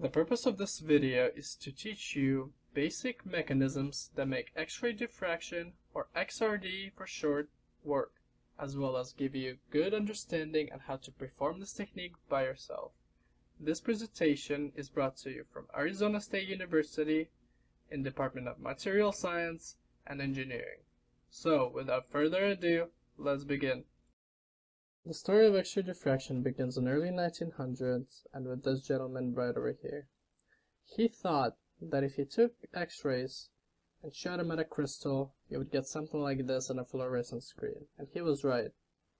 The purpose of this video is to teach you basic mechanisms that make X-ray diffraction, or XRD for short, work, as well as give you good understanding on how to perform this technique by yourself. This presentation is brought to you from Arizona State University in Department of Material Science and Engineering. So, without further ado, let's begin. The story of X-ray diffraction begins in early 1900s and with this gentleman right over here. He thought that if you took X-rays and shot them at a crystal, you would get something like this on a fluorescent screen. And he was right,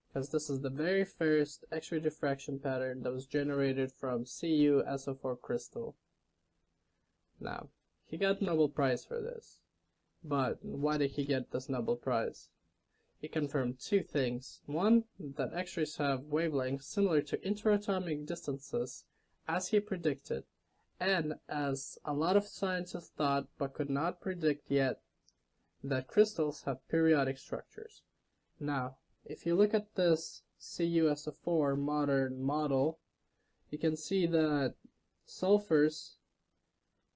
because this is the very first X-ray diffraction pattern that was generated from Cu SO4 crystal. Now, he got a Nobel Prize for this. But why did he get this Nobel Prize? He confirmed two things. One, that X-rays have wavelengths similar to interatomic distances, as he predicted, and as a lot of scientists thought but could not predict yet, that crystals have periodic structures. Now, if you look at this CuSO4 modern model, you can see that sulfurs,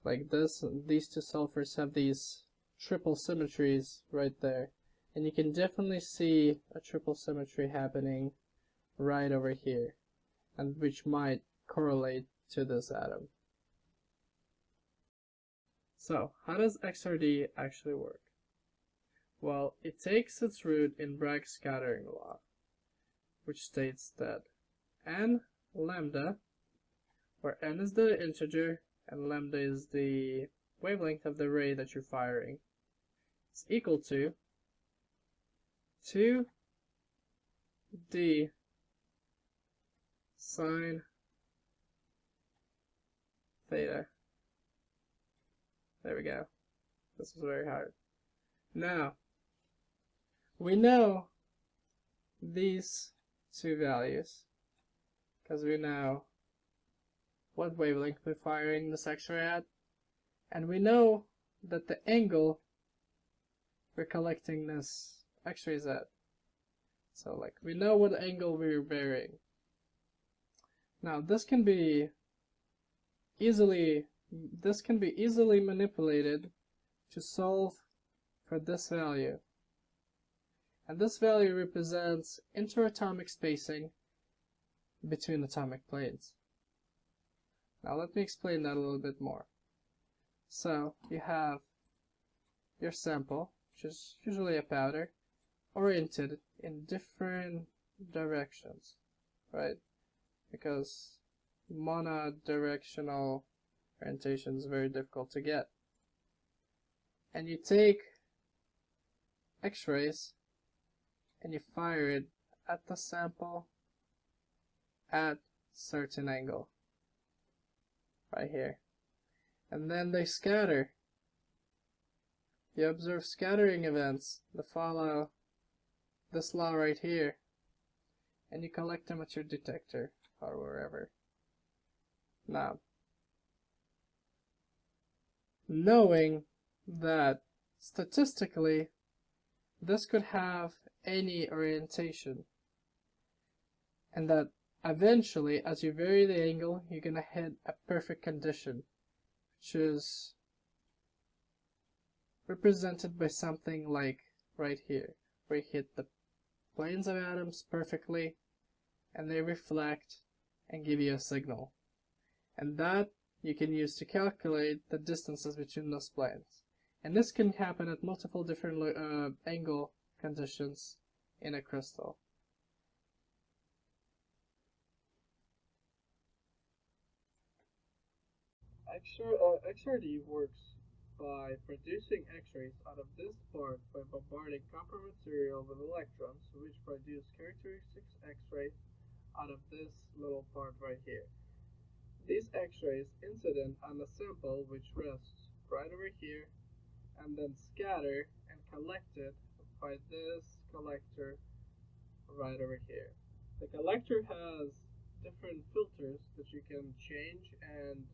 like this, these two sulfurs have these triple symmetries right there. And you can definitely see a triple symmetry happening right over here, and which might correlate to this atom. So, how does XRD actually work? Well, it takes its root in Bragg's scattering law, which states that n lambda, where n is the integer and lambda is the wavelength of the ray that you're firing, is equal to 2d sine theta. There we go. This was very hard. Now, we know these two values because we know what wavelength we're firing this X-ray at, and we know that the angle we're collecting this X-rays at. So like we know what angle we're bearing. Now this can be easily manipulated to solve for this value. And this value represents interatomic spacing between atomic planes. Now let me explain that a little bit more. So you have your sample, which is usually a powder, oriented in different directions, right? Because monodirectional orientation is very difficult to get. And you take X-rays and you fire it at the sample at certain angle, right here. And then they scatter. You observe scattering events that follow this law right here, and you collect them at your detector or wherever. Now, knowing that statistically this could have any orientation, and that eventually as you vary the angle you're gonna hit a perfect condition, which is represented by something like right here, where you hit the planes of atoms perfectly and they reflect and give you a signal. And that you can use to calculate the distances between those planes. And this can happen at multiple different angle conditions in a crystal. XRD works by producing X-rays out of this part by bombarding copper material with electrons, which produce characteristic X-rays out of this little part right here. These X-rays incident on the sample, which rests right over here, and then scatter and collected by this collector right over here. The collector has different filters that you can change and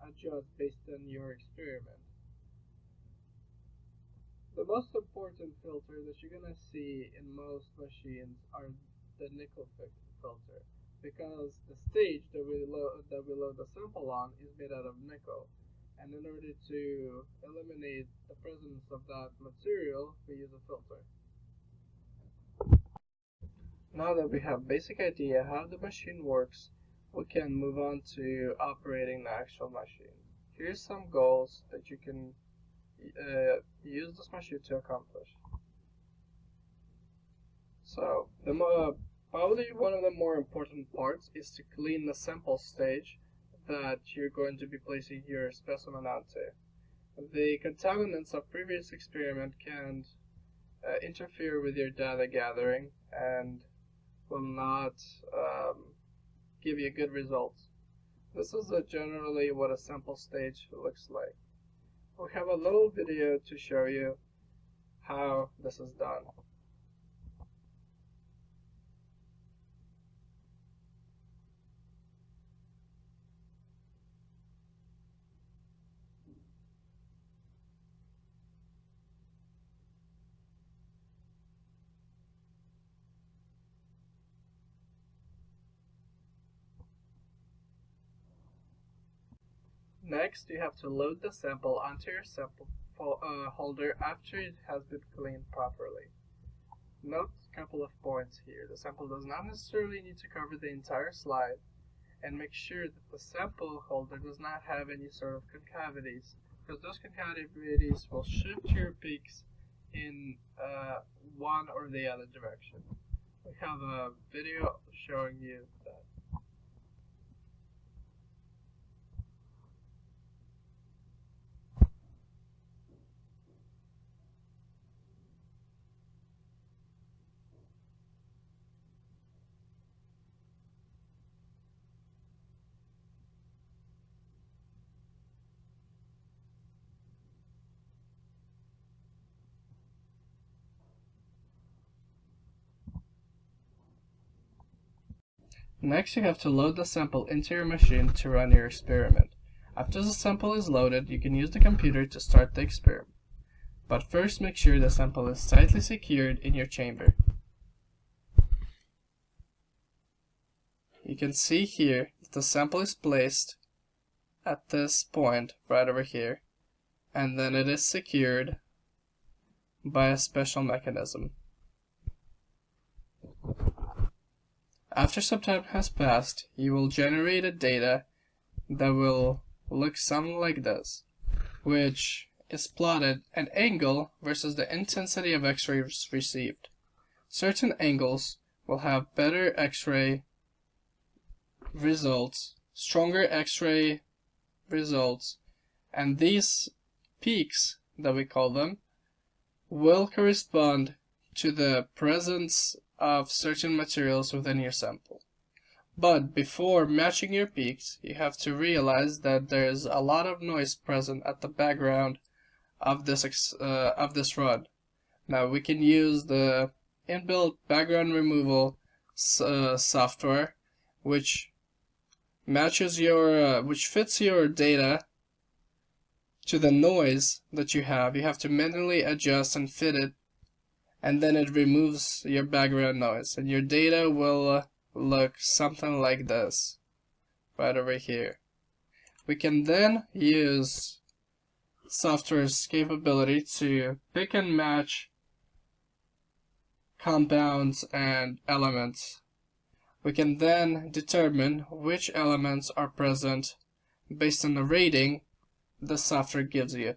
adjust based on your experiment. The most important filter that you're gonna see in most machines are the nickel filter. because the stage that we load the sample on is made out of nickel, and in order to eliminate the presence of that material, we use a filter. Now that we have basic idea how the machine works, we can move on to operating the actual machine. Here's some goals that you can use this machine to accomplish. So, probably one of the more important parts is to clean the sample stage that you're going to be placing your specimen onto. The contaminants of previous experiment can interfere with your data gathering and will not give you good results. This is generally what a sample stage looks like. We have a little video to show you how this is done. Next, you have to load the sample onto your sample holder after it has been cleaned properly. Note a couple of points here. The sample does not necessarily need to cover the entire slide, and make sure that the sample holder does not have any sort of concavities, because those concavities will shift your peaks in one or the other direction. We have a video showing you that. Next, you have to load the sample into your machine to run your experiment. After the sample is loaded, you can use the computer to start the experiment. But first, make sure the sample is tightly secured in your chamber. You can see here that the sample is placed at this point right over here, and then it is secured by a special mechanism. After some time has passed, you will generate a data that will look something like this, which is plotted an angle versus the intensity of X-rays received. Certain angles will have better X-ray results, stronger X-ray results, and these peaks, that we call them, will correspond to the presence of certain materials within your sample. But before matching your peaks, you have to realize that there's a lot of noise present at the background of this run. Now we can use the inbuilt background removal software, which matches which fits your data to the noise that you have. You have to manually adjust and fit it, and then it removes your background noise, and your data will look something like this right over here. We can then use software's capability to pick and match compounds and elements. We can then determine which elements are present based on the rating the software gives you.